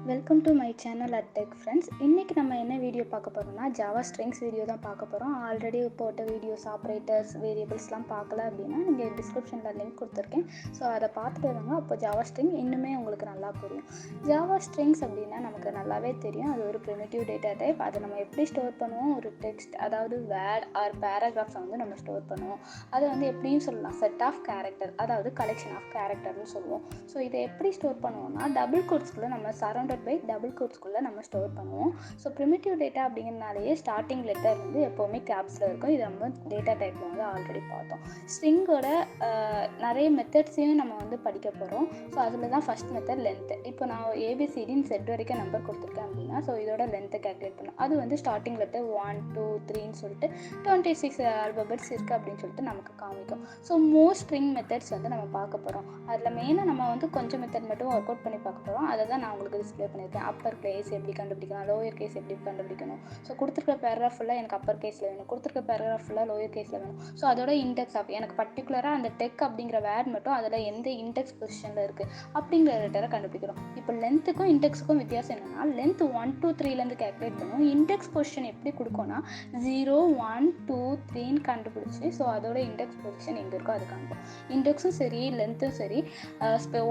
Welcome to my channel at tech friends. இன்றைக்கி நம்ம என்ன வீடியோ பார்க்க போகிறோம்னா ஜாவா ஸ்ட்ரிங்ஸ் வீடியோ தான் பார்க்க போகிறோம். ஆல்ரெடி போட்ட வீடியோஸ் ஆப்ரேட்டர்ஸ் வேரியபிள்ஸ்லாம் பார்க்கல அப்படின்னா நீங்கள் டிஸ்கிரிப்ஷனில் லிங்க் கொடுத்துருக்கேன். ஸோ அதை பார்த்துட்டு வாங்க. அப்போ ஜாவா ஸ்ட்ரிங் இன்னுமே உங்களுக்கு நல்லா புரியும். ஜாவா ஸ்ட்ரிங்ஸ் அப்படின்னா நமக்கு நல்லாவே தெரியும். அது ஒரு ப்ரிமிட்டிவ் டேட்டா டைப். அதை நம்ம எப்படி ஸ்டோர் பண்ணுவோம்? ஒரு டெக்ஸ்ட், அதாவது வேர்ட் ஆர் பேராகிராஃப்ஸை வந்து நம்ம ஸ்டோர் பண்ணுவோம். அதை வந்து எப்படியும் சொல்லலாம், செட் ஆஃப் கேரக்டர், அதாவது கலெக்ஷன் ஆஃப் கேரக்டர்னு சொல்லுவோம். ஸோ இதை எப்படி ஸ்டோர் பண்ணுவோம்னா டபுள் கோட்ஸ்குள்ளே நம்ம சரௌண்டட் பை டபுள் கோட்ஸ்குள்ளே நம்ம ஸ்டோர் பண்ணுவோம். ஸோ ப்ரிமிட்டிவ் டேட்டா அப்படிங்கிறனாலேயே ஸ்டார்டிங் லெட்டர் வந்து எப்போவுமே கேப்ஸில் இருக்கும். இது நம்ம டேட்டா டைப்பில் வந்து ஆல்ரெடி பார்த்தோம். ஸ்ட்ரிங்கோட நிறைய மெத்தட்ஸையும் நம்ம வந்து படிக்க போகிறோம். ஸோ அதில் தான் ஃபஸ்ட் மெத்தட் லென்த்து. இப்போ நான் ஏபிசிடின்னு செட் வரைக்கும் நம்பர் கொடுத்துருக்கேன் அப்படின்னா ஸோ இதோட லென்த்தை கேல்குலேட் பண்ணும். அது வந்து ஸ்டார்டிங் லெட்டர் 1 2 3ன்னு சொல்லிட்டு 26 ஆல்பபெட்ஸ் இருக்குது அப்படின்னு சொல்லிட்டு நமக்கு காமிக்கும். ஸோ மோஸ்ட் ஸ்ட்ரிங் மெத்தட்ஸ் வந்து நம்ம பார்க்க போகிறோம். அதில் மெயினாக நம்ம வந்து கொஞ்சம் மெத்தட் மட்டும் ஒர்க் அவுட் பண்ணி பார்க்க போகிறோம். அதை தான் நான் உங்களுக்கு டிஸ்பிளே பண்ணியிருக்கேன். அப்பர் கேஸ் எப்படி கண்டுபிடிக்கணும், லோயர் கேஸ் எப்படி கண்டுபிடிக்கணும். ஸோ கொடுத்துருக்க பேராகிராஃப் ஃபுல்லாக எனக்கு அப்பர் கேஸில் வேணும், கொடுத்துருக்க பேராகிராஃப் ஃபுல்லாக லோயர் கேஸில் வேணும். ஸோ அதோட இண்டெக்ஸ் ஆஃப் எனக்கு பர்டிகுலராக அந்த டெக் அப்படிங்கிற வேர்ட் மட்டும் அதில் எந்த இண்டெக்ஸ் பொசிஷனில் இருக்குது அப்படிங்கிற லெட்டரை கண்டுபிடிக்கிறோம். இப்போ லென்த்துக்கும் இண்டெக்ஸுக்கும் வித்தியாசம் என்னென்னா லென்த் 1 2 3லேருந்து கேல்குலேட் பண்ணுவோம். இண்டெக்ஸ் பொசிஷன் எப்படி கொடுக்கோன்னா 0 1 2 3ன்னு கண்டுபிடிச்சி ஸோ அதோட இண்டெக்ஸ் பொசிஷன் எங்கே இருக்கோ அது காண்போம். இண்டெக்ஸும் சரி லென்த்தும் சரி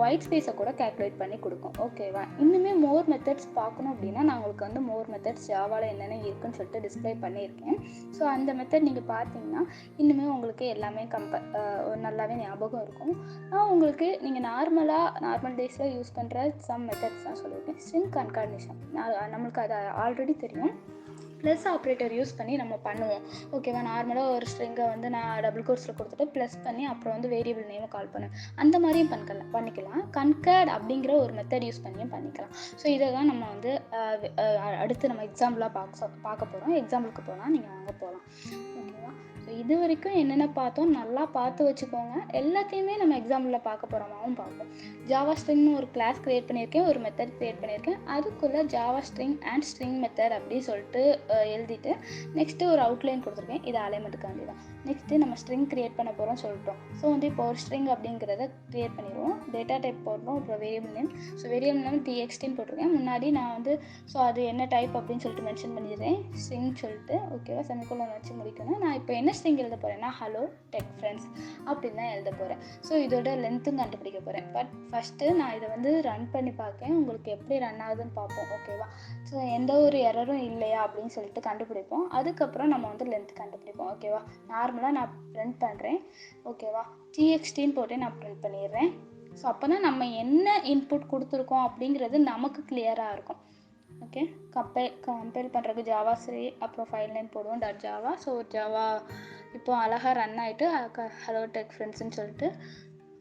ஒயிட் ஸ்பேஸை கூட கேல்குலேட் பண்ணி கொடுக்கும். ஓகேவா? இன்னுமே மோர் மெத்தட்ஸ் பார்க்கணும் அப்படின்னா நான் உங்களுக்கு வந்து மோர் மெத்தட்ஸ் ஜாவாவில் என்னென்ன இருக்குன்னு சொல்லிட்டு டிஸ்பிளே பண்ணியிருக்கேன். ஸோ அந்த மெத்தட் நீங்கள் பார்த்தீங்கன்னா இன்னுமே உங்களுக்கு எல்லாமே நல்லாவே ஞாபகம் இருக்கும். நான் உங்களுக்கு நீங்கள் நார்மல் டேஸில் யூஸ் பண்ணுற சம் மெத்தட்ஸ் தான் சொல்லியிருக்கேன். ஸ்ட்ரிங் கன்கார்டினேஷன் நம்மளுக்கு அது ஆல்ரெடி தெரியும். ப்ளஸ் ஆப்ரேட்டர் யூஸ் பண்ணி நம்ம பண்ணுவோம். ஓகேவா? நார்மலாக ஒரு ஸ்ட்ரிங்கை வந்து நான் டபுள் கோட்ஸில் கொடுத்துட்டு ப்ளஸ் பண்ணி அப்புறம் வந்து வேரியபிள் நேமை கால் பண்ணுவேன். அந்த மாதிரியும் பண்ணிக்கலாம். கன்கேர்ட் அப்படிங்கிற ஒரு மெத்தட் யூஸ் பண்ணியும் பண்ணிக்கலாம். ஸோ இதை தான் நம்ம வந்து அடுத்து நம்ம எக்ஸாம்பிளாக பார்க்க போகிறோம். எக்ஸாம்பிளுக்கு போகலாம், நீங்கள் வாங்க போகலாம். ஓகேவா? ஸோ இது வரைக்கும் என்னென்ன பார்த்தோம் நல்லா பார்த்து வச்சுக்கோங்க. எல்லாத்தையுமே நம்ம எக்ஸாம்பிளில் பார்க்க போகிறோமாவும் பார்ப்போம். ஜாவா ஸ்ட்ரிங்னு ஒரு கிளாஸ் க்ரியேட் பண்ணியிருக்கேன், ஒரு மெத்தட் க்ரியேட் பண்ணியிருக்கேன். அதுக்குள்ளே Java string and string method அப்படின்னு சொல்லிட்டு எழுதிட்டு நெக்ஸ்ட்டு ஒரு அவுட்லைன் கொடுத்துருக்கேன். இது அலைமெண்ட்டுக்காண்டி தான். நெக்ஸ்ட்டு நம்ம ஸ்ட்ரிங் க்ரியேட் பண்ண போகிறோம் சொல்லிட்டோம். ஸோ வந்து இப்போ ஒரு ஸ்ட்ரிங் அப்படிங்கிறத க்ரியேட் பண்ணிடுவோம். டேட்டா டைப் போடுறோம், அப்புறம் variable name. So variable name txt போட்டிருக்கேன். முன்னாடி நான் வந்து ஸோ அது என்ன டைப் அப்படின்னு சொல்லிட்டு மென்ஷன் பண்ணிடுறேன், ஸ்ட்ரிங் சொல்லிட்டு. ஓகேவா? செமிகோலன் வச்சு முடிக்கணும். நான் இப்போ என்ன ஸ்ட்ரிங் எழுத போகிறேன்னா ஹலோ டெக் ஃப்ரெண்ட்ஸ் அப்படின்னு தான் எழுத போகிறேன். ஸோ இதோட லென்த்தும் கண்டுபிடிக்க போகிறேன். பட் ஃபஸ்ட்டு நான் இதை வந்து ரன் பண்ணி பார்க்கேன், உங்களுக்கு எப்படி ரன் ஆகுதுன்னு பார்ப்போம். ஓகேவா? ஸோ எந்த ஒரு எரரும் இல்லையா அப்படின்னு சொல்லிட்டு கண்டுபிடிப்போம். அதுக்கப்புறம் நம்ம வந்து லென்த் கண்டுபிடிப்போம். ஓகேவா? நார்மலாக நான் பிரிண்ட் பண்ணுறேன். ஓகேவா? txt போட்டு நான் பிரிண்ட் பண்ணிடுறேன். ஸோ அப்போ தான் நம்ம என்ன இன்புட் கொடுத்துருக்கோம் அப்படிங்கிறது நமக்கு கிளியராக இருக்கும். ஓகே, கம்பைல் பண்ணுறதுக்கு ஜாவா சரி, அப்புறம் ஃபைல் நேம் போடுவோம் .java. ஸோ ஜாவா இப்போ அழகாக ரன் ஆகிட்டு ஹலோ டெக் ஃப்ரெண்ட்ஸ்ன்னு சொல்லிட்டு.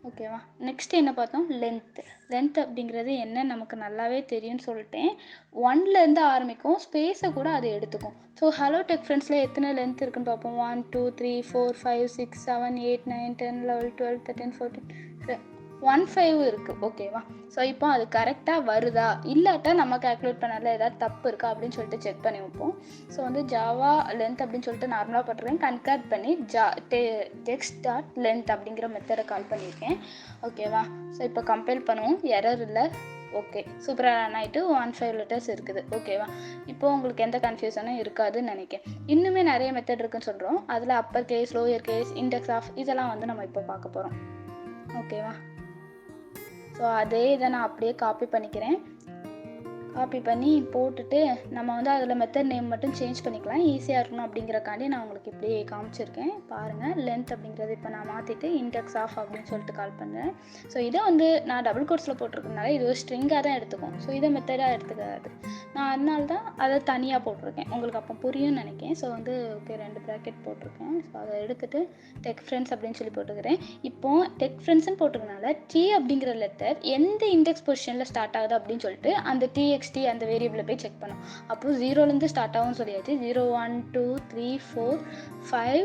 ஓகேவா? நெக்ஸ்ட் என்ன பார்த்தோம்? லென்த் அப்படிங்கிறது என்ன நமக்கு நல்லாவே தெரியும்னு சொல்லிட்டேன். 1லேருந்து ஆரம்பிக்கும், ஸ்பேஸை கூட அது எடுத்துக்கும். ஸோ ஹலோ டெக் ஃப்ரெண்ட்ஸில் எத்தனை லென்த் இருக்குன்னு பார்ப்போம். 1 2 3 4 5 6 7 8 9 10 11 12 13 14 15 இருக்குது. ஓகேவா? ஸோ இப்போ அது கரெக்டாக வருதா இல்லாட்டா நம்ம கேல்குலேட் பண்ணல ஏதாவது தப்பு இருக்கா அப்படின்னு சொல்லிட்டு செக் பண்ணி வைப்போம். ஸோ வந்து ஜாவா லென்த் அப்படின்னு சொல்லிட்டு நார்மலாக போட்டிருக்கேன். கன்கார்ட் பண்ணி text.length அப்படிங்கிற மெத்தடை கால் பண்ணியிருக்கேன். ஓகேவா? ஸோ இப்போ கம்பைல் பண்ணுவோம், எரர் இல்லை. ஓகே, சூப்பராக ரன் ஆகிட்டு 15 லெட்டர்ஸ் இருக்குது. ஓகேவா? இப்போ உங்களுக்கு எந்த கன்ஃபியூஷனும் இருக்காதுன்னு நினைக்கிறேன். இன்னுமே நிறைய மெத்தட் இருக்குன்னு சொல்கிறோம். அதில் upper case, lower case, index of இதெல்லாம் வந்து நம்ம இப்போ பார்க்க போகிறோம். ஓகேவா? ஸோ அதே இதை நான் அப்படியே காப்பி பண்ணிக்கிறேன். காப்பி பண்ணி போட்டுட்டு நம்ம வந்து அதில் மெத்தட் நேம் மட்டும் சேஞ்ச் பண்ணிக்கலாம், ஈஸியாக இருக்கணும் அப்படிங்கிறக்காண்டி நான் உங்களுக்கு இப்படி காமிச்சிருக்கேன். பாருங்கள், லென்த் அப்படிங்கிறது இப்போ நான் மாற்றிட்டு இண்டெக்ஸ் ஆஃப் அப்படின்னு சொல்லிட்டு கால் பண்ணுறேன். ஸோ இதை வந்து நான் டபுள் கோட்ஸில் போட்டிருக்கனால இது ஒரு ஸ்ட்ரிங்காக தான் எடுத்துக்கும். ஸோ இதை மெத்தடாக எடுத்துக்காது. நான் அதனால தான் அதை தனியாக போட்டிருக்கேன், உங்களுக்கு அப்போ புரியும்னு நினைக்கிறேன். ஸோ வந்து ஓகே 2 ப்ராக்கெட் போட்டிருக்கேன். ஸோ அதை எடுத்துகிட்டு டெக் ஃப்ரெண்ட்ஸ் அப்படின்னு சொல்லி போட்டுக்கிறேன். இப்போது டெக் ஃப்ரெண்ட்ஸ்ன்னு போட்டிருக்கனால டி அப்படிங்கிற லெட்டர் எந்த இண்டெக்ஸ் பொசிஷனில் ஸ்டார்ட் ஆகுது அப்படின்னு சொல்லிட்டு அந்த txt அந்த வேரியபிளை போய் செக் பண்ணும். அப்போது 0லேருந்து ஸ்டார்ட் ஆகும்னு சொல்லியாச்சு. 0 1 2 3 4 5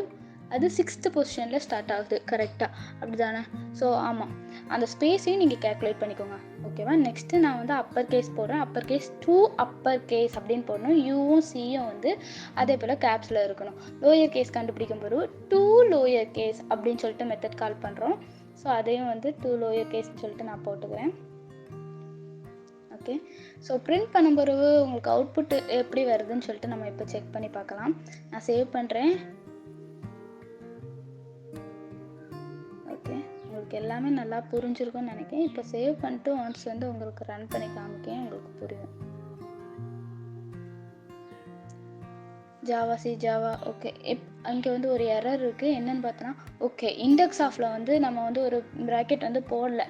அது 6th பொசிஷனில் ஸ்டார்ட் ஆகுது. கரெக்டாக அப்படி தானே? ஸோ ஆமாம், அந்த ஸ்பேஸையும் நீங்கள் கேல்குலேட் பண்ணிக்கோங்க. ஓகேவா? நெக்ஸ்ட்டு நான் வந்து அப்பர் கேஸ் போடுறேன். Upper case to upper case அப்படின்னு போடணும். யூவும் சியும் வந்து அதே போல் கேப்ஸில் இருக்கணும். லோயர் கேஸ் கண்டுபிடிக்கும் போது 2 லோயர் கேஸ் அப்படின்னு சொல்லிட்டு மெத்தட் கால் பண்ணுறோம். ஸோ அதையும் வந்து 2 லோயர் கேஸ்ன்னு சொல்லிட்டு நான் போட்டுக்கிறேன். ஓகே. ஸோ பிரிண்ட் பண்ணும் பிறகு உங்களுக்கு அவுட்புட் எப்படி வருதுன்னு சொல்லிட்டு நம்ம இப்போ செக் பண்ணி பார்க்கலாம். நான் சேவ் பண்ணுறேன். ஓகே, உங்களுக்கு எல்லாமே நல்லா புரிஞ்சிருக்கும்னு நினைக்கிறேன். இப்போ சேவ் பண்ணிட்டு ஒன்ஸ் வந்து உங்களுக்கு ரன் பண்ணி காமிக்கேன், உங்களுக்கு புரியும். Java okay. அங்கே வந்து ஒரு எரர் இருக்குது. என்னென்னு பார்த்தோன்னா, ஓகே இண்டெக்ஸ் ஆஃபில் வந்து நம்ம வந்து ஒரு ப்ராக்கெட் வந்து போடல,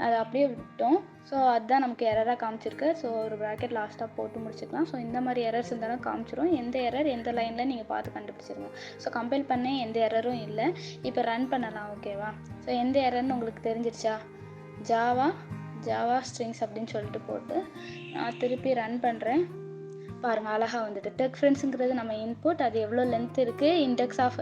அதை அப்படியே விட்டோம். ஸோ அதுதான் நமக்கு எரராக காமிச்சிருக்கு. ஸோ ஒரு ப்ராக்கெட் லாஸ்ட்டாக போட்டு முடிச்சுக்கலாம். ஸோ இந்த மாதிரி எரர்ஸ் இருந்தாலும் காமிச்சிரும். எந்த எரர் எந்த லைனில் நீங்கள் பார்த்து கண்டுபிடிச்சிருங்க. ஸோ கம்பைல் பண்ண எந்த எரரும் இல்லை. இப்போ ரன் பண்ணலாம். ஓகேவா? ஸோ எந்த எரர்னு உங்களுக்கு தெரிஞ்சிருச்சா? ஜாவா ஸ்ட்ரிங்ஸ் அப்படின்னு சொல்லிட்டு போட்டு நான் திருப்பி ரன் பண்ணுறேன். பாருங்கள், அழகாக வந்துட்டு டெக் ஃப்ரெண்ட்ஸுங்கிறது நம்ம இன்புட். அது எவ்வளோ லென்த் இருக்குது, இண்டெக்ஸ் ஆஃப்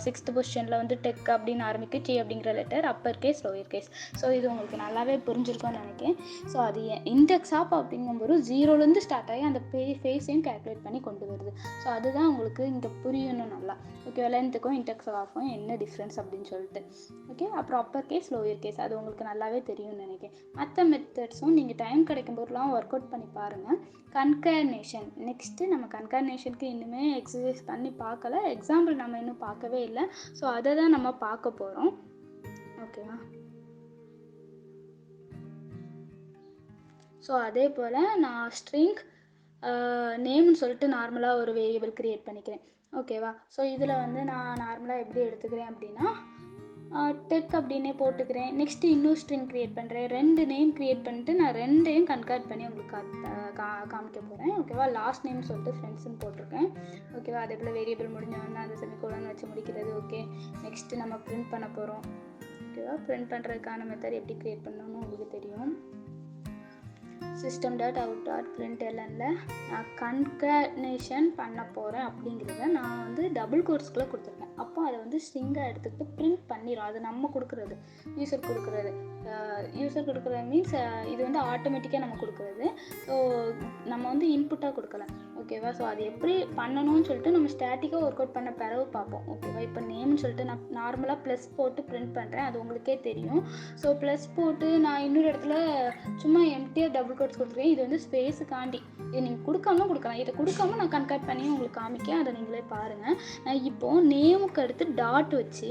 6th பொசிஷனில் வந்து டெக் அப்படின்னு ஆரம்பிக்கு, டி அப்படிங்கிற letter, upper case lower case. So இது உங்களுக்கு நல்லாவே புரிஞ்சிருக்கும்னு நினைக்கிறேன். ஸோ அது இண்டெக்ஸ் ஆஃப் அப்படிங்கும்போது 0லேருந்து ஸ்டார்ட் ஆகி அந்த ஃபேஸையும் கேல்குலேட் பண்ணி கொண்டு வருது. ஸோ அதுதான் உங்களுக்கு இங்கே புரியணும் நல்லா. ஓகே, லென்த்துக்கும் இண்டெக்ஸ் ஆஃபும் என்ன டிஃப்ரென்ஸ் அப்படின்னு சொல்லிட்டு. ஓகே, அப்புறம் அப்பர் கேஸ் லோயர் கேஸ் அது உங்களுக்கு நல்லாவே தெரியும்னு நினைக்கிறேன். மற்ற மெத்தட்ஸும் நீங்கள் டைம் கிடைக்கும் போதெல்லாம் ஒர்க் அவுட் பண்ணி பாருங்கள். கன்கார்னேஷன் நெக்ஸ்ட்டு நம்ம கன்கார்னேஷனுக்கு இன்னுமே எக்ஸசைஸ் பண்ணி பார்க்கல, எக்ஸாம்பிள் நம்ம இன்னும் பார்க்கவே இல்லை. ஸோ அதை தான் நம்ம பார்க்க போகிறோம். ஓகேவா? ஸோ அதே போல் நான் ஸ்ட்ரிங் நேம்னு சொல்லிட்டு நார்மலாக ஒரு வேரியபிள் க்ரியேட் பண்ணிக்கிறேன். ஓகேவா? ஸோ இதில் வந்து நான் நார்மலாக எப்படி எடுத்துக்கிறேன் அப்படின்னா, டெக் அப்படின்னே போட்டுக்கிறேன். நெக்ஸ்ட்டு இன்னும் ஸ்ட்ரிங் க்ரியேட் பண்ணுறேன். 2 நேம் க்ரியேட் பண்ணிட்டு நான் 2யும் கன்கார்ட் பண்ணி உங்களுக்கு காமிக்க போகிறேன். ஓகேவா? லாஸ்ட் நேம் சொல்லிட்டு ஃப்ரெண்ட்ஸ்ன்னு போட்டிருக்கேன். ஓகேவா? அதே போல் வேரியபிள் முடிஞ்சவொன்னே அந்த செமிகோலன் வச்சு முடிக்கிறது. ஓகே, நெக்ஸ்ட்டு நம்ம பிரிண்ட் பண்ண போகிறோம். ஓகேவா? பிரிண்ட் பண்ணுறதுக்கான மெத்தட் எப்படி க்ரியேட் பண்ணணும்னு உங்களுக்கு தெரியும். system.out.printlnல நான் கன்கார்னேஷன் பண்ண போகிறேன் அப்படிங்கிறத நான் வந்து டபுள் கோட்ஸ்குள்ளே கொடுத்துருக்கேன். அப்போ அதை வந்து ஸ்ட்ரிங்காக எடுத்துக்கிட்டு பிரிண்ட் பண்ணிடும். அது நம்ம கொடுக்குறது, யூசர் கொடுக்குறது. மீன்ஸ் இது வந்து ஆட்டோமேட்டிக்காக நம்ம கொடுக்குறது. ஸோ நம்ம வந்து இன்புட்டாக கொடுக்கல. ஓகேவா? ஸோ அது எப்படி பண்ணணும்னு சொல்லிட்டு நம்ம ஸ்டாட்டிக்காக ஒர்க் அவுட் பண்ண பிறகு பார்ப்போம். ஓகேவா? இப்போ நேம்னு சொல்லிட்டு நான் நார்மலாக ப்ளஸ் போட்டு பிரிண்ட் பண்ணுறேன், அது உங்களுக்கே தெரியும். ஸோ ப்ளஸ் போட்டு நான் இன்னொரு இடத்துல சும்மா எம்டியாக டபுள் கோட்ஸ் கொடுத்துருக்கேன். இது வந்து ஸ்பேஸுக்காண்டி. இது நீங்கள் கொடுக்கலாம். இதை கொடுக்காம நான் கன்கார்ட் பண்ணி உங்களுக்கு காமிக்கேன், அதை நீங்களே பாருங்கள். நான் இப்போது நேமுக்கு அடுத்து டாட் வச்சு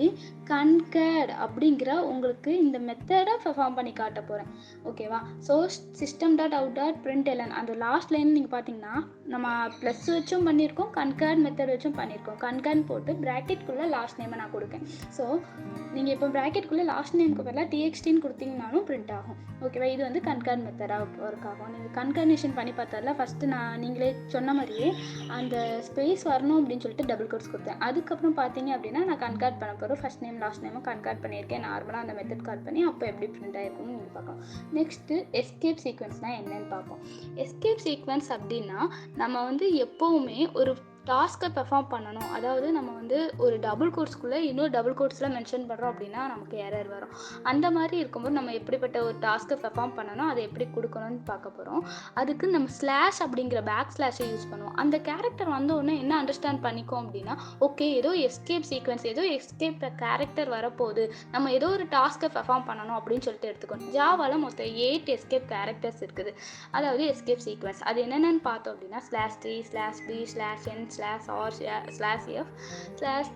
கன்கார்ட் அப்படிங்கிற உங்களுக்கு இந்த மெத்தடை பெர்ஃபார்ம் பண்ணி காட்ட போகிறேன். ஓகேவா? ஸோ system.out.println அந்த லாஸ்ட் லைன் நீங்கள் பார்த்தீங்கன்னா நம்ம ப்ளஸ் வச்சும் பண்ணியிருக்கோம், கன்கார்ட் மெத்தட் வச்சும் பண்ணியிருக்கோம். கன்கார்ட் போட்டு ப்ராக்கெட்குள்ளே லாஸ்ட் நேமை நான் கொடுக்கேன். ஸோ நீங்கள் இப்போ ப்ராக்கெட்குள்ளே லாஸ்ட் நேமுக்கு பதிலாக txt கொடுத்தீங்கனாலும் பிரிண்ட் ஆகும். ஓகேவா? இது வந்து கன்கார்ட் மெத்தடாக ஒர்க் ஆகும். நீங்கள் கன்கார்னேஷன் பண்ணி பார்த்ததில்ல, ஃபஸ்ட்டு நீங்களே சொன்ன மாதிரியே அந்த ஸ்பேஸ் வரணும் அப்படின்னு சொல்லிட்டு டபுள் கோட்ஸ் கொடுத்தேன். அதுக்கப்புறம் பார்த்தீங்க அப்படின்னா நான் கன்கார்ட் பண்ண போகிறோம். ஃபஸ்ட் நேம் லாஸ்ட் நேமும் கன்கார்ட் பண்ணியிருக்கேன். நார்மலாக அந்த மெத்தட் கால் பண்ணி அப்போ எப்படி பிரிண்ட் ஆகிருக்கும்னு நீங்கள் பார்க்கலாம். நெக்ஸ்ட்டு எஸ்கேப் சீக்வன்ஸ்னால் என்னன்னு பார்ப்போம். எஸ்கேப் சீக்வன்ஸ் அப்படின்னா நம்ம வந்து எப்போவுமே ஒரு டாஸ்க்கை பெர்ஃபார்ம் பண்ணணும். அதாவது நம்ம வந்து ஒரு டபுள் கோட்ஸ்குள்ளே இன்னொரு டபுள் கோட்ஸில் மென்ஷன் பண்ணுறோம் அப்படின்னா நமக்கு எரர் வரும். அந்த மாதிரி இருக்கும்போது நம்ம எப்படிப்பட்ட ஒரு டாஸ்க்கை பெர்ஃபார்ம் பண்ணணும், அதை எப்படி கொடுக்கணும்னு பார்க்க போகிறோம். அதுக்கு நம்ம ஸ்லாஷ் அப்படிங்கிற பேக் ஸ்லாஷை யூஸ் பண்ணுவோம். அந்த கேரக்டர் வந்தோடனே என்ன அண்டர்ஸ்டாண்ட் பண்ணிக்கோம் அப்படின்னா, ஓகே ஏதோ எஸ்கேப் சீக்வன்ஸ், ஏதோ எஸ்கேப் கேரக்டர் வரப்போகுது, நம்ம ஏதோ ஒரு டாஸ்க்கை பெர்ஃபார்ம் பண்ணணும் அப்படின்னு சொல்லிட்டு எடுத்துக்கணும். ஜாவாவில் மொத்தம் 8 எஸ்கேப் கேரக்டர்ஸ் இருக்குது. அதாவது எஸ்கேப் சீக்வன்ஸ் அது என்னென்னு பார்த்தோம் அப்படின்னா /3 /b /n /r /f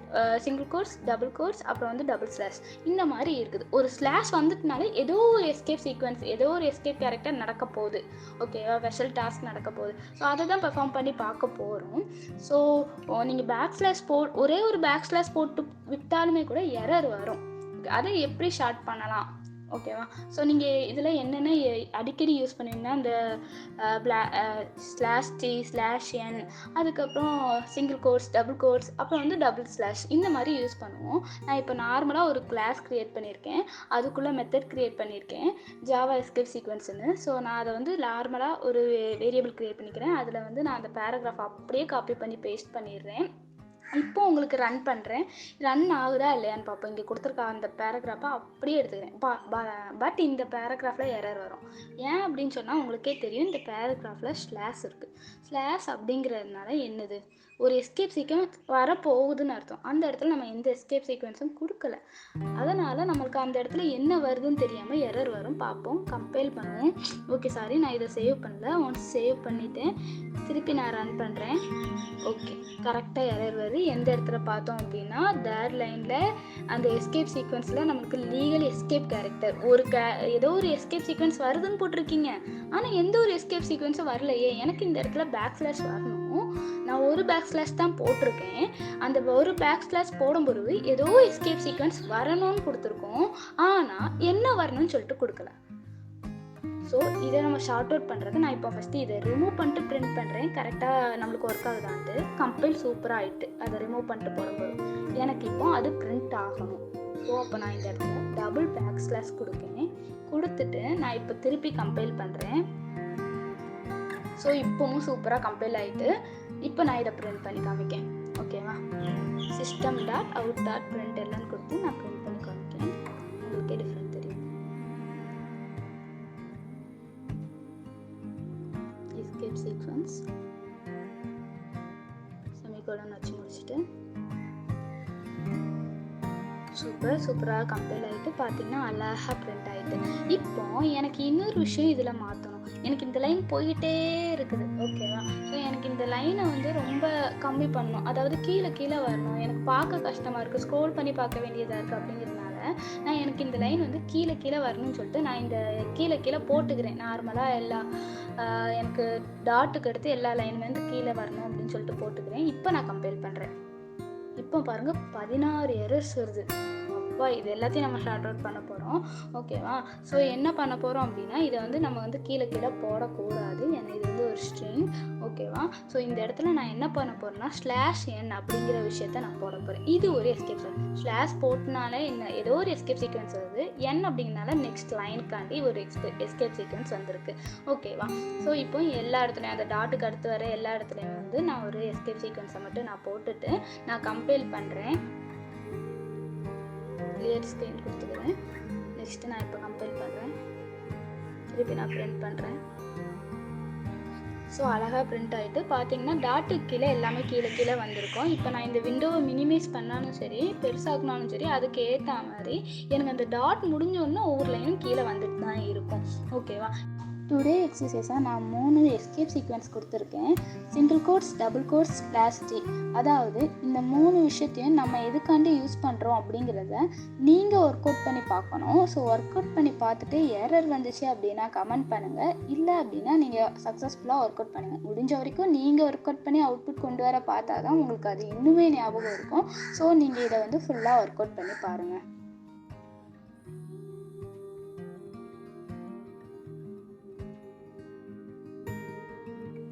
single quotes, double quotes, அப்புறம் வந்து டபுள் ஸ்லாஷ், இந்த மாதிரி இருக்குது. ஒரு ஸ்லாஷ் வந்துட்டுனாலே ஏதோ ஒரு எஸ்கேப் சீக்வன்ஸ், ஏதோ ஒரு எஸ்கேப் கேரக்டர் நடக்க போகுது. ஓகேவா? ஸ்பெஷல் டாஸ்க் நடக்க போகுது. ஸோ அதை தான் பெர்ஃபார்ம் பண்ணி பார்க்க போகிறோம். ஸோ நீங்கள் ஒரே ஒரு பேக் ஸ்லாஷ் போட்டு விட்டாலுமே கூட எரர் வரும். அதை எப்படி ஷார்ட் பண்ணலாம்? ஓகேவா? ஸோ நீங்கள் இதில் என்னென்ன அடிக்கடி யூஸ் பண்ணுவீங்கன்னா இந்த /t/n அதுக்கப்புறம் சிங்கிள் கோட்ஸ், டபுள் கோட்ஸ், அப்புறம் வந்து டபுள் ஸ்லாஷ், இந்த மாதிரி யூஸ் பண்ணுவோம். நான் இப்போ நார்மலாக ஒரு கிளாஸ் க்ரியேட் பண்ணியிருக்கேன், அதுக்குள்ளே மெத்தட் க்ரியேட் பண்ணியிருக்கேன் ஜாவா எஸ்கேப் சீக்வன்ஸ்னு. ஸோ நான் அதை வந்து நார்மலாக ஒரு வேரியபிள் க்ரியேட் பண்ணிக்கிறேன். அதில் வந்து நான் அந்த பேராகிராஃப் அப்படியே காப்பி பண்ணி பேஸ்ட் பண்ணிடுறேன். இப்போ உங்களுக்கு ரன் பண்ணுறேன். ரன் ஆகுதா இல்லையான்னு பார்ப்போம். இங்கே கொடுத்துருக்க அந்த பேராகிராஃபை அப்படியே எடுத்துக்கிறேன். பட் இந்த பேராகிராஃபில் எரர் வரும். ஏன் அப்படின்னு சொன்னால் உங்களுக்கே தெரியும், இந்த பேராகிராஃபில் ஸ்லாஷ் இருக்குது. ஸ்லாஷ் அப்படிங்கிறதுனால என்னது, ஒரு எஸ்கேப் சீக்வன்ஸ் வரப்போகுதுன்னு அர்த்தம். அந்த இடத்துல நம்ம எந்த எஸ்கேப் சீக்வன்ஸும் கொடுக்கல. அதனால் நம்மளுக்கு அந்த இடத்துல என்ன வருதுன்னு தெரியாமல் எரர் வரும். பார்ப்போம், கம்பைல் பண்ணுவோம். ஓகே, சாரி, நான் இதை சேவ் பண்ணல. ஒன்ஸ் சேவ் பண்ணிவிட்டேன், திருப்பி நான் ரன் பண்ணுறேன். ஓகே, கரெக்டாக எரர் வருது. எந்த இடத்துல பார்த்தோம் அப்படின்னா தேர்ட் லைனில் அந்த எஸ்கேப் சீக்வன்ஸில் நம்மளுக்கு லீகல் எஸ்கேப் கேரக்டர் ஏதோ ஒரு எஸ்கேப் சீக்வன்ஸ் வருதுன்னு போட்டிருக்கீங்க. ஆனால் எந்த ஒரு எஸ்கேப் சீக்வன்ஸும் வரலையே. எனக்கு இந்த இடத்துல பேக் ஸ்லாஷ் வரணும். நான் ஒரு பேக் ஸ்லாஷ் தான் போட்டிருக்கேன். அந்த ஒரு பேக் ஸ்லாஷ் போடும்போது ஏதோ எஸ்கேப் சீக்வன்ஸ் வரணும்னு கொடுத்துருக்கோம். ஆனால் என்ன வரணும்னு சொல்லிட்டு கொடுக்கல. ஸோ இதை நம்ம ஷார்ட் அவுட் பண்ணுறது, நான் இப்போ ஃபஸ்ட்டு இதை ரிமூவ் பண்ணிட்டு பிரிண்ட் பண்ணுறேன். கரெக்டாக நம்மளுக்கு ஒர்க் ஆகுதான்ட்டு. கம்பைல் சூப்பராக ஆகிட்டு அதை ரிமூவ் பண்ணிட்டு போடும்போது எனக்கு இப்போ அது பிரிண்ட் ஆகணும். ஸோ அப்போ நான் இந்த இடத்துல டபுள் பேக் ஸ்லாஷ் கொடுக்கேன். கொடுத்துட்டு நான் இப்போ திருப்பி கம்பைல் பண்ணுறேன். ஸோ இப்போவும் சூப்பராக கம்பைல் ஆகிட்டு இப்போ நான் இதை பிரிண்ட் பண்ணி காமிக்கேன். ஓகேவா, system.out.println எல்லாம் கொடுத்து நான் பிரிண்ட் பண்ணி காமிக்கேன். உங்களுக்கே டிஃப்ரெண்ட் தெரியும். எஸ்கேப் சீக்வன்ஸ் செமிகோலன் வச்சு முடிச்சுட்டு சூப்பராக கம்பைல் ஆகிட்டு பார்த்தீங்கன்னா அழகாக பிரிண்ட் ஆகிட்டு. இப்போ எனக்கு இன்னொரு விஷயம் இதில் மாற்றணும். எனக்கு இந்த லைன் போய்கிட்டே இருக்குது. ஓகேவா, ஸோ எனக்கு இந்த லைனை வந்து ரொம்ப கம்மி பண்ணணும். அதாவது கீழே வரணும். எனக்கு பார்க்க கஷ்டமாக இருக்குது, ஸ்க்ரோல் பண்ணி பார்க்க வேண்டியதாக இருக்குது. அப்படிங்கிறதுனால நான் எனக்கு இந்த லைன் வந்து கீழே வரணும்னு சொல்லிட்டு நான் இந்த கீழே போட்டுக்கிறேன். நார்மலாக எல்லா எனக்கு டாட்டுக்கு அடுத்து எல்லா லைனுமே வந்து கீழே வரணும் அப்படின்னு சொல்லிட்டு போட்டுக்கிறேன். இப்போ நான் கம்பைல் பண்ணுறேன். இப்போ பாருங்கள் 16 எரர்ஸ் வருது. அப்பா, இது எல்லாத்தையும் நம்ம ஷார்ட் அவுட் பண்ண போகிறோம். ஓகேவா, ஸோ என்ன பண்ண போகிறோம் அப்படின்னா இதை வந்து நம்ம வந்து கீழே போடக்கூடாது. ஏன்னா இது வந்து ஒரு ஸ்ட்ரிங். ஓகேவா, ஸோ இந்த இடத்துல நான் என்ன பண்ண போகிறேன்னா /n அப்படிங்கிற விஷயத்த நான் போட போகிறேன். இது ஒரு எஸ்கேப் சீக்வன்ஸ். ஸ்லாஷ் போட்டனால என்ன, ஏதோ ஒரு எஸ்கேப் சீக்வன்ஸ் வருது. n அப்படிங்கிறனால நெக்ஸ்ட் லைனுக்காண்டி ஒரு எஸ்கேப் சீக்வன்ஸ் வந்திருக்கு. ஓகேவா, ஸோ இப்போ எல்லா இடத்துலையும் அந்த டாட்டுக்கு அடுத்து வர எல்லா இடத்துலையும் வந்து நான் ஒரு எஸ்கேப் சீக்வன்ஸை மட்டும் நான் போட்டுட்டு நான் கம்பைல் பண்ணுறேன். கிளியர் ஸ்க்ரீன் கொடுத்துக்கிறேன். நெக்ஸ்ட்டு நான் இப்போ கம்பைல் பண்ணுறேன். திருப்பி நான் பிரிண்ட் பண்ணுறேன். ஸோ அழகாக பிரிண்ட் ஆகிட்டு பார்த்தீங்கன்னா டாட்டுக்கு கீழே எல்லாமே கீழே வந்திருக்கும். இப்போ நான் இந்த விண்டோவை மினிமைஸ் பண்ணாலும் சரி, பெருசாக்குனாலும் சரி, அதுக்கு ஏற்ற மாதிரி எனக்கு அந்த டாட் முடிஞ்சோன்னா ஒவ்வொரு லைனும் கீழே வந்துட்டு தான் இருக்கும். ஓகேவா, டுடே எக்ஸசைஸாக நான் 3 எஸ்கேப் சீக்வன்ஸ் கொடுத்துருக்கேன். Single quotes, double quotes, /t. அதாவது இந்த 3 விஷயத்தையும் நம்ம எதுக்காண்டி யூஸ் பண்ணுறோம் அப்படிங்கிறத நீங்கள் ஒர்க் அவுட் பண்ணி பார்க்கணும். ஸோ ஒர்க் அவுட் பண்ணி பார்த்துட்டு எரர் வந்துச்சு அப்படின்னா கமெண்ட் பண்ணுங்கள். இல்லை அப்படின்னா நீங்கள் சக்ஸஸ்ஃபுல்லாக ஒர்க் அவுட் பண்ணுங்கள். முடிஞ்ச வரைக்கும் நீங்கள் ஒர்க் அவுட் பண்ணி அவுட்புட் கொண்டு வர பார்த்தா தான் உங்களுக்கு அது இன்னுமே ஞாபகம் இருக்கும். ஸோ நீங்கள் இதை வந்து ஃபுல்லாக ஒர்க் அவுட் பண்ணி பாருங்கள்.